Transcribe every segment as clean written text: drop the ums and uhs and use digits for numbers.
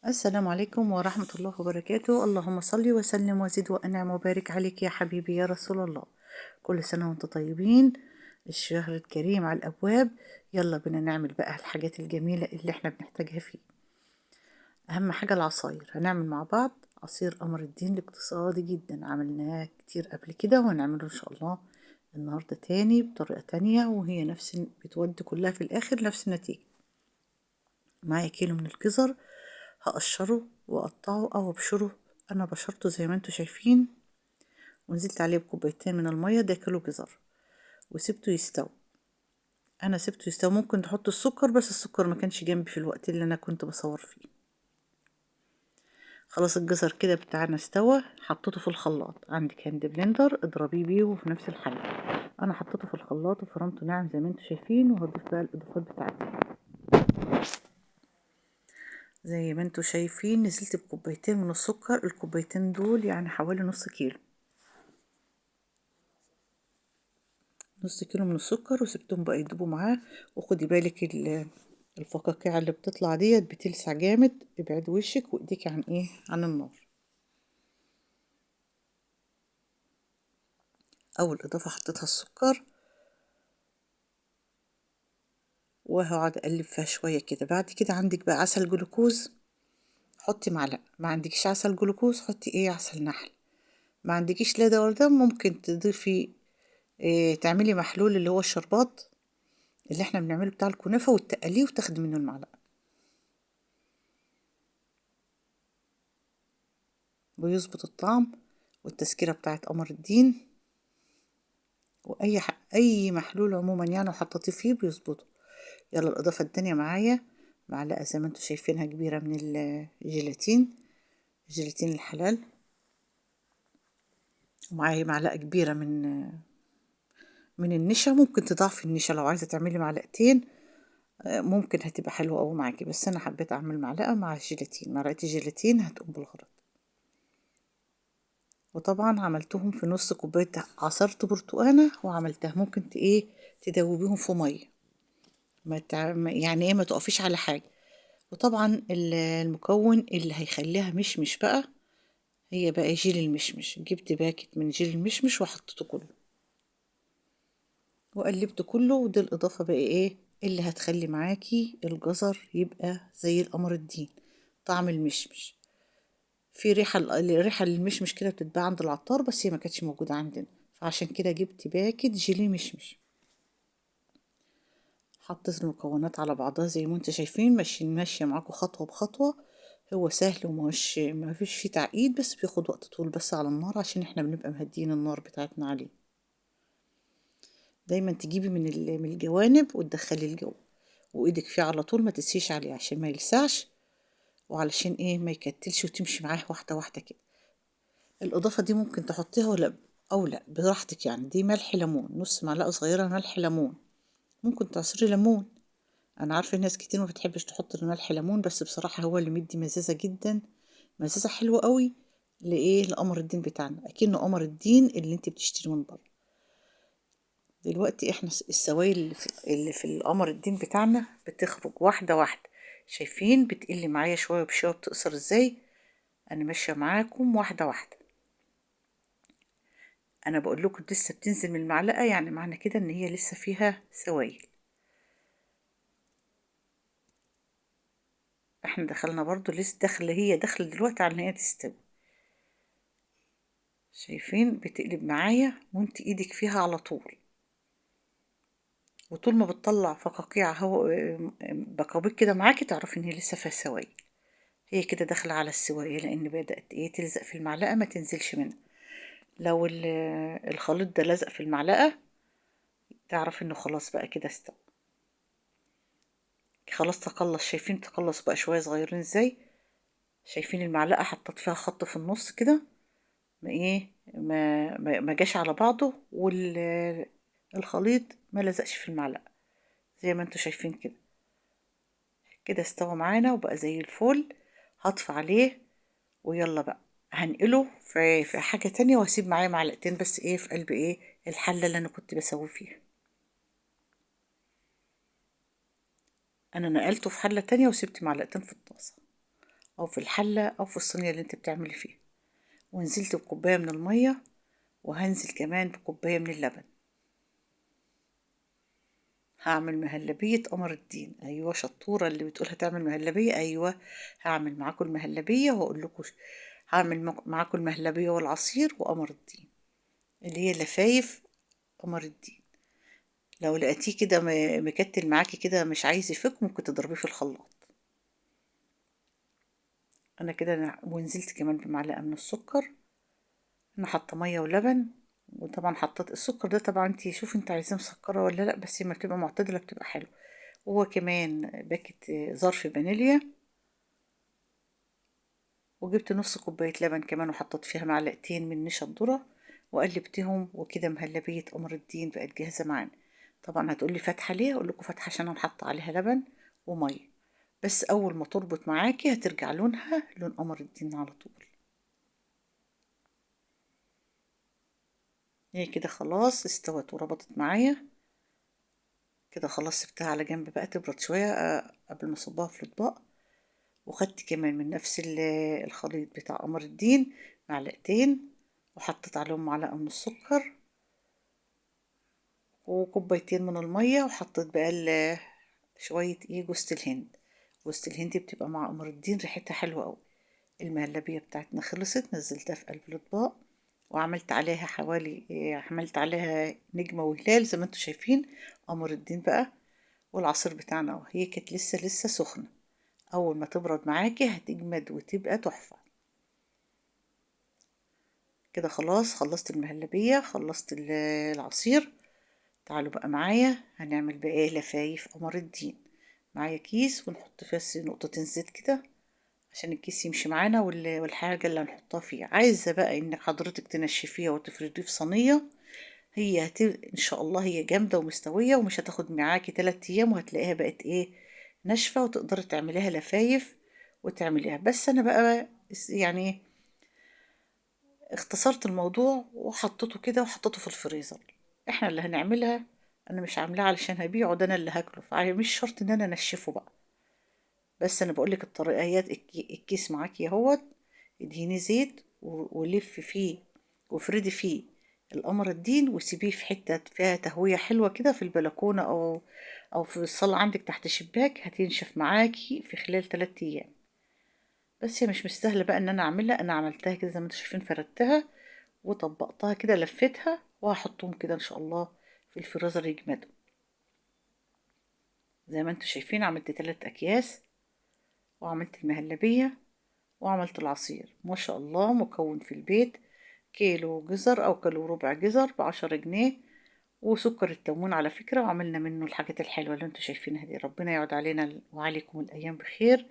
السلام عليكم ورحمة الله وبركاته. اللهم صل وسلم وزد وأنعم وبارك عليك يا حبيبي يا رسول الله. كل سنة وانتم طيبين. الشهر الكريم على الأبواب. يلا بينا نعمل بقى الحاجات الجميلة اللي احنا بنحتاجها فيه. أهم حاجة العصاير، هنعمل مع بعض عصير قمر الدين الاقتصادي جدا، عملناه كتير قبل كده وهنعمله إن شاء الله النهاردة تاني بطريقة تانية، وهي بتودي كلها في الآخر نفس النتيجة. معايا كيلو من الجزر، هقشره واقطعه او ابشره. انا بشرته زي ما انتوا شايفين، ونزلت عليه بكوبايتين من المية. ده كيلو جزر وسبته يستوي. انا سبته يستوي، ممكن تحط السكر بس السكر ما كانش جنبي في الوقت اللي انا كنت بصور فيه. خلاص الجزر كده بتاعنا استوى، حطيته في الخلاط. عندك هاند بلندر اضربيه بيه وفي نفس الحلة. انا حطيته في الخلاط وفرمته ناعم زي ما انتوا شايفين، وهضيف بقى الاضافات بتاعتي. زي ما انتوا شايفين نزلت بكوبايتين من السكر، الكوبايتين دول يعني حوالي نص كيلو. نص كيلو من السكر وسبتهم بقى يدوبوا معاه. وخدي بالك الفقاقيع اللي بتطلع ديت بتلسع جامد، ابعد وشك وايديك عن النار. اول اضافه حطيتها السكر، وهقعد اقلب فيها شويه كده. بعد كده عندك بقى عسل جلوكوز، حطي معلقه. ما عندكش عسل جلوكوز حطي عسل نحل. ما عندكيش لا ده ولا ده، ممكن تضيفي تعملي محلول اللي هو الشربات اللي احنا بنعمله بتاع الكنافه، وتقليه وتاخدي منه المعلقه. ويظبط الطعم والتسكيره بتاعت قمر الدين. اي محلول عموما يعني وحطيتيه فيه بيظبطه. يلا الاضافه التانية معايا معلقه زي ما انتوا شايفينها كبيره من الجيلاتين الحلال. ومعايا معلقه كبيره من النشا. ممكن تضعفي النشا لو عايزه تعملي معلقتين، ممكن هتبقى حلوه قوي معاكي، بس انا حبيت اعمل معلقه مع الجيلاتين. معلقه الجيلاتين هتقوم بالغرض. وطبعا عملتهم في نص كوبايه، عصرت برتقانه وعملتها. ممكن تدوبيهم في ميه، ما تقفيش على حاجه. وطبعا المكون اللي هيخليها مشمش بقى، هي بقى جيل المشمش. جبت باكت من جيل المشمش وحطيته كله وقلبته كله. ودي الإضافة بقى اللي هتخلي معاكي الجزر يبقى زي القمر الدين، طعم المشمش. في الريحة المشمش كده بتتباع عند العطار، بس هي ما كانتش موجودة عندنا، فعشان كده جبت باكت جيلي مشمش. حطيت المكونات على بعضها زي ما انتوا شايفين، ماشية معاكم خطوة بخطوة. هو سهل ومش ما فيش فيه تعقيد، بس بياخد وقت طول بس على النار، عشان احنا بنبقى مهديين النار بتاعتنا عليه. دايما تجيبي من الجوانب وتدخلي الجو، وايدك فيه على طول، ما تسيش عليه عشان ما يلسعش، وعلشان ما يكتلش، وتمشي معاه واحدة واحدة كده. الإضافة دي ممكن تحطيها ولا أو لا براحتك يعني. دي ملح ليمون، نص معلقة صغيرة ملح ليمون. ممكن تعصري ليمون. انا عارفه ناس كتير ما بتحبش تحط الملح ليمون، بس بصراحه هو اللي مدي مزازه جدا، مزازه حلوه قوي. لقمر الدين بتاعنا، اكنه قمر الدين اللي انت بتشتري من بره. دلوقتي احنا السوائل اللي في القمر الدين بتاعنا بتخرج واحده واحده. شايفين بتقل معايا شويه بشويه، بتقصر ازاي. انا ماشيه معاكم واحده واحده. انا بقول لكم لسه بتنزل من المعلقه، يعني معنى كده ان هي لسه فيها سوائل. احنا دخلنا برضو، لسه هي داخله دلوقتي على ان هي تستوي. شايفين بتقلب معايا وانت ايدك فيها على طول. وطول ما بتطلع فقاقيع هو بقابيق كده معاكي، تعرفي ان هي لسه فيها سوائل. هي كده داخله على السوايه، لان بدات تلزق في المعلقه، ما تنزلش منها. لو الخليط ده لزق في المعلقه، تعرف انه خلاص بقى كده استوى. خلاص تقلص. شايفين تقلص بقى شويه صغيرين ازاي. شايفين المعلقه حطت فيها خط في النص كده، ما جاش على بعضه، والخليط ما لزقش في المعلقه زي ما انتوا شايفين كده. كده استوى معانا وبقى زي الفل. هطفي عليه ويلا بقى هنقله في حاجة تانية، وهسيب معايا معلقتين بس في قلب الحلة اللي انا كنت بسوي فيها. انا نقلته في حلة تانية وسبت معلقتين في الطاسة. أو في الحلة أو في الصينية اللي انت بتعملي فيها. ونزلت بكوباية من المية، وهنزل كمان بكوباية من اللبن. هعمل مهلبية قمر الدين. أيوة شطورة اللي بتقول هتعمل مهلبية. أيوة هعمل معاكم المهلبية وأقول لكم هعمل معاكم المهلبية والعصير وقمر الدين اللي هي لفايف قمر الدين. لو لقيتيه كده مكتل معاكي كده مش عايز يفك، ممكن تضربيه في الخلاط. انا كده ونزلت كمان بمعلقه من السكر. انا حاطه ميه ولبن، وطبعا حطيت السكر ده طبعا انتي شوفي انت عايزاه مسكره ولا لا، بس لما بتبقى معتدله بتبقى حلو. وهو كمان باكت ظرف فانيليا. وجبت نص كوبايه لبن كمان وحطيت فيها معلقتين من نشا الذره، وقلبتهم، وكده مهلبيه قمر الدين بقت جاهزه معانا. طبعا هتقولي فاتحه ليه؟ اقول لكم فاتحه عشان انا حاطه عليها لبن وميه، بس اول ما تربط معاكي هترجع لونها لون قمر الدين على طول. هي كده خلاص استوت وربطت معايا. كده خلاص سبتها على جنب بقى تبرد شوية قبل ما اصبها في الاطباق. وخدت كمان من نفس الخليط بتاع قمر الدين معلقتين، وحطيت عليهم معلقة من السكر وكوبايتين من المية، وحطيت بقى شوية جوزة الهند. جوزة الهند بتبقى مع قمر الدين ريحتها حلوة قوي. المهلبية بتاعتنا خلصت، نزلتها في قلب الاطباق، وعملت عليها عملت عليها نجمة وهلال زي ما انتوا شايفين قمر الدين بقى. والعصير بتاعنا اهو، هي كانت لسه سخنة. اول ما تبرد معاكي هتجمد وتبقى تحفة. كده خلاص خلصت المهلبية، خلصت العصير. تعالوا بقى معايا هنعمل بقى ايه لفايف قمر الدين. معايا كيس ونحط فيه نقطتين زيت كده عشان الكيس يمشي معانا، والحاجة اللي هنحطها فيه عايزة بقى انك حضرتك تنشفيها وتفرديه في صينية. ان شاء الله هي جامدة ومستوية ومش هتاخد معاكي 3 ايام، وهتلاقيها بقت ايه ناشفة، وتقدري تعمليها لفايف وتعمليها. بس انا بقى يعني اختصرت الموضوع وحطيته كده وحطيته في الفريزر. احنا اللي هنعملها، انا مش عاملاها علشان هبيعه، ده انا اللي هاكله، فمش شرط ان انا انشفه بقى. بس انا بقولك الطريقه هي الكيس معاكي اهوت. ادهني زيت ولف فيه وافردي فيه القمر الدين، وسيبيه في حته فيها تهويه حلوه كده في البلكونه او في الصاله عندك تحت الشباك، هتنشف معاكي في خلال 3 ايام. بس هي مش مستاهله بقى ان انا اعملها، انا عملتها كده زي ما انتوا شايفين، فردتها وطبقتها كده لفيتها، وهحطهم كده ان شاء الله في الفريزر يجمدوا. زي ما انتوا شايفين عملت 3 اكياس، وعملت المهلبيه وعملت العصير. ما شاء الله مكون في البيت. كيلو جزر أو كيلو ربع جزر ب10 جنيه، وسكر التمون على فكرة، وعملنا منه الحاجات الحلوة اللي انتوا شايفينها دي. ربنا يعود علينا وعليكم الأيام بخير،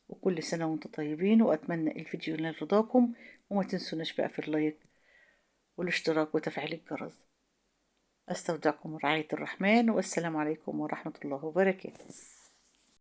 وكل سنة وانتم طيبين، وأتمنى الفيديو ينال رضاكم. وما تنسوناش بقى في اللايك والاشتراك وتفعيل الجرس. أستودعكم رعاية الرحمن، والسلام عليكم ورحمة الله وبركاته.